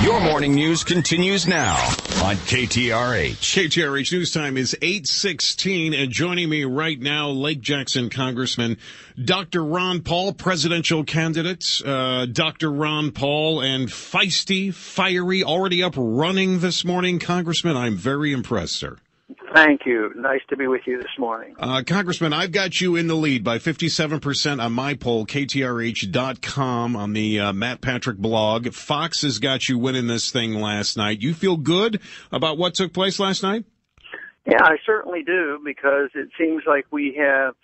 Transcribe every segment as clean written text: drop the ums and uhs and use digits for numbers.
Your morning news continues now on KTRH. KTRH News Time is 8:16, and joining me right now, Lake Jackson Congressman Dr. Ron Paul, presidential candidate. Dr. Ron Paul, and feisty, fiery, already up running this morning. Congressman, I'm very impressed, sir. Thank you. Nice to be with you this morning. Congressman, I've got you in the lead by 57% on my poll, KTRH.com, on the Matt Patrick blog. Fox has got you winning this thing last night. You feel good about what took place last night? Yeah, I certainly do, because it seems like we have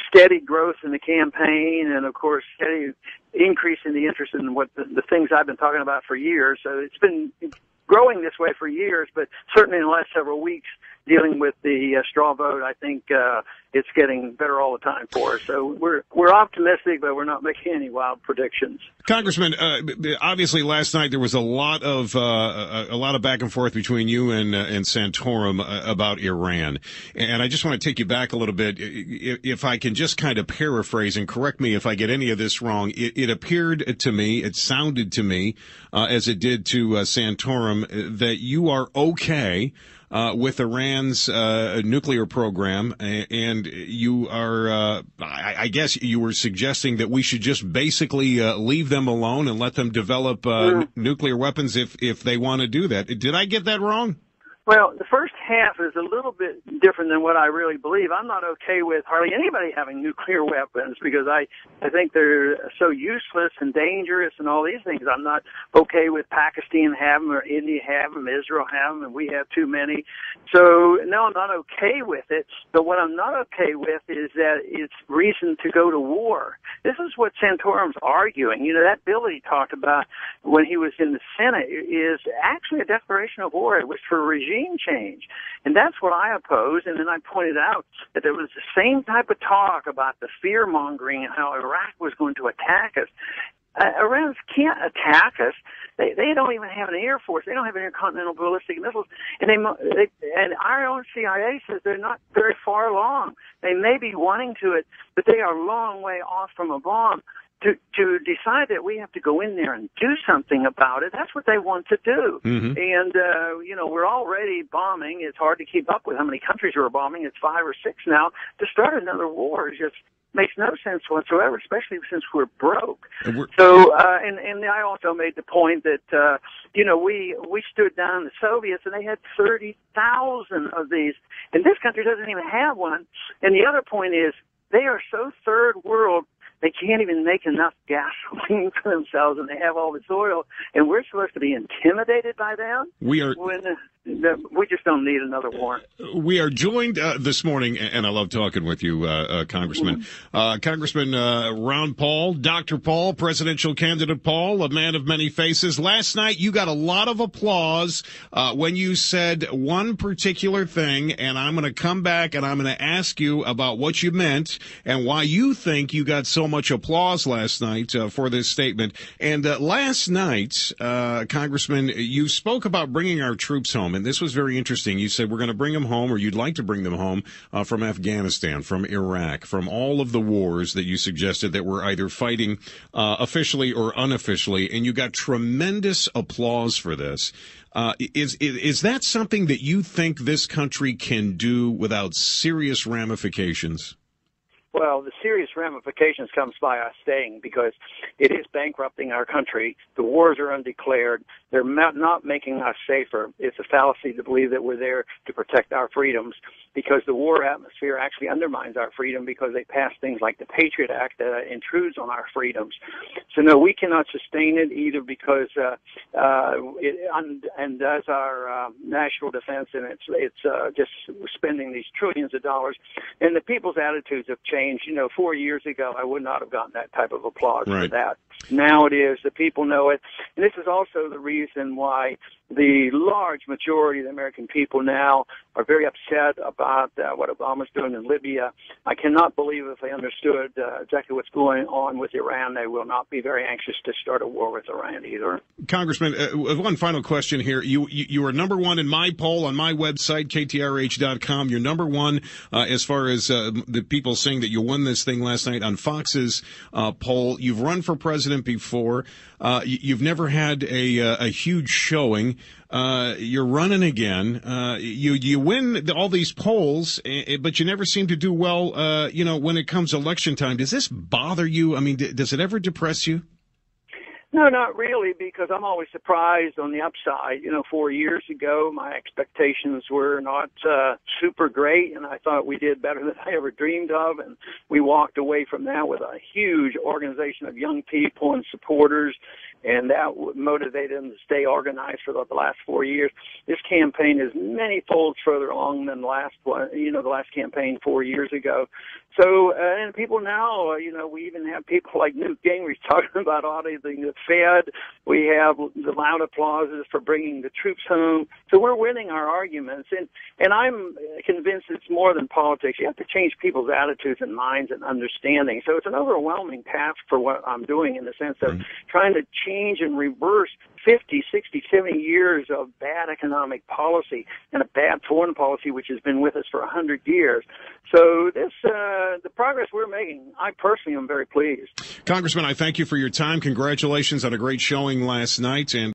steady growth in the campaign and, of course, steady increase in the interest in what the things I've been talking about for years. So it's been growing this way for years, but certainly in the last several weeks, dealing with the straw vote, I think it's getting better all the time for us. So we're optimistic, but we're not making any wild predictions. Congressman, obviously last night there was a lot of back and forth between you and Santorum about Iran, and I just want to take you back a little bit. If I can just kind of paraphrase, and correct me if I get any of this wrong, it appeared to me, it sounded to me, as it did to Santorum, that you are okay with Iran's nuclear program, and you are, I guess you were suggesting that we should just basically leave them alone and let them develop nuclear weapons if they want to do that. Did I get that wrong? Well, the first half is a little bit different than what I really believe. I'm not okay with hardly anybody having nuclear weapons, because I think they're so useless and dangerous and all these things. I'm not okay with Pakistan having them, or India having them, Israel having them, and we have too many. So, no, I'm not okay with it. But what I'm not okay with is that it's reason to go to war. This is what Santorum's arguing. You know, that bill he talked about when he was in the Senate is actually a declaration of war. It was for regime change. And that's what I oppose. And then I pointed out that there was the same type of talk about the fear-mongering and how Iraq was going to attack us. Iranians can't attack us. They don't even have an air force. They don't have intercontinental ballistic missiles. And and our own CIA says they're not very far along. They may be wanting to it, but they are a long way off from a bomb. To decide that we have to go in there and do something about it, that's what they want to do. Mm-hmm. And, you know, we're already bombing. It's hard to keep up with how many countries we're bombing. It's 5 or 6 now. To start another war just makes no sense whatsoever, especially since we're broke. So, and I also made the point that, you know, we stood down the Soviets and they had 30,000 of these, and this country doesn't even have one. And the other point is they are so third world, they can't even make enough gasoline for themselves, and they have all this oil, and we're supposed to be intimidated by them? We just don't need another war. We are joined this morning, and I love talking with you, Congressman. Congressman Ron Paul, Dr. Paul, presidential candidate Paul, a man of many faces. Last night, you got a lot of applause when you said one particular thing, and I'm going to come back and I'm going to ask you about what you meant and why you think you got so much applause last night for this statement. And last night, Congressman, you spoke about bringing our troops home. And this was very interesting. You said we're going to bring them home, or you'd like to bring them home from Afghanistan, from Iraq, from all of the wars that you suggested that we're either fighting officially or unofficially. And you got tremendous applause for this. Is that something that you think this country can do without serious ramifications? Well, the serious ramifications comes by us staying, because it is bankrupting our country. The wars are undeclared. They're not making us safer. It's a fallacy to believe that we're there to protect our freedoms, because the war atmosphere actually undermines our freedom, because they pass things like the Patriot Act that intrudes on our freedoms. So, no, we cannot sustain it, either because it undoes our national defense, and it's just spending these trillions of dollars. And the people's attitudes have changed. You know, 4 years ago, I would not have gotten that type of applause for that. Now it is. The people know it. And this is also the reason why the large majority of the American people now are very upset about what Obama's doing in Libya. I cannot believe if they understood exactly what's going on with Iran, they will not be very anxious to start a war with Iran either. Congressman, one final question here. You are number one in my poll on my website, KTRH.com. You're number one as far as the people saying that You won this thing last night on Fox's poll. You've run for president before. You've never had a huge showing. You're running again. You win all these polls, but you never seem to do well, when it comes election time. Does this bother you? I mean, does it ever depress you? No, not really, because I'm always surprised on the upside. 4 years ago, my expectations were not super great, and I thought we did better than I ever dreamed of, and we walked away from that with a huge organization of young people and supporters, and that motivated them to stay organized for the last 4 years. This campaign is many folds further along than the last one, the last campaign 4 years ago. So, and people now, we even have people like Newt Gingrich talking about auditing the Fed. We have the loud applauses for bringing the troops home. So we're winning our arguments. And I'm convinced it's more than politics. You have to change people's attitudes and minds and understanding. So it's an overwhelming task for what I'm doing in the sense of trying to change and reverse 50, 60, 70 years of bad economic policy and a bad foreign policy which has been with us for 100 years. So the progress we're making, I personally am very pleased. Congressman, I thank you for your time. Congratulations on a great showing last night. And